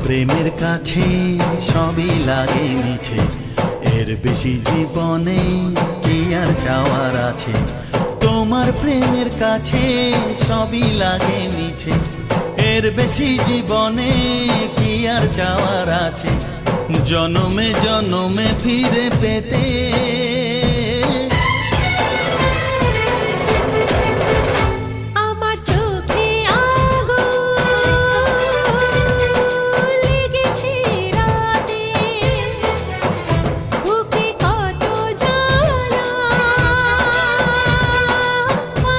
প্রেমের কাছে সবই লাগে মিছে, এর বেশি জীবনে কি আর চাওয়ার আছে। তোমার প্রেমের কাছে সবই লাগে মিছে, এর বেশি জীবনে কি আর চাওয়ার আছে। জনমে জনমে ফিরে পেতে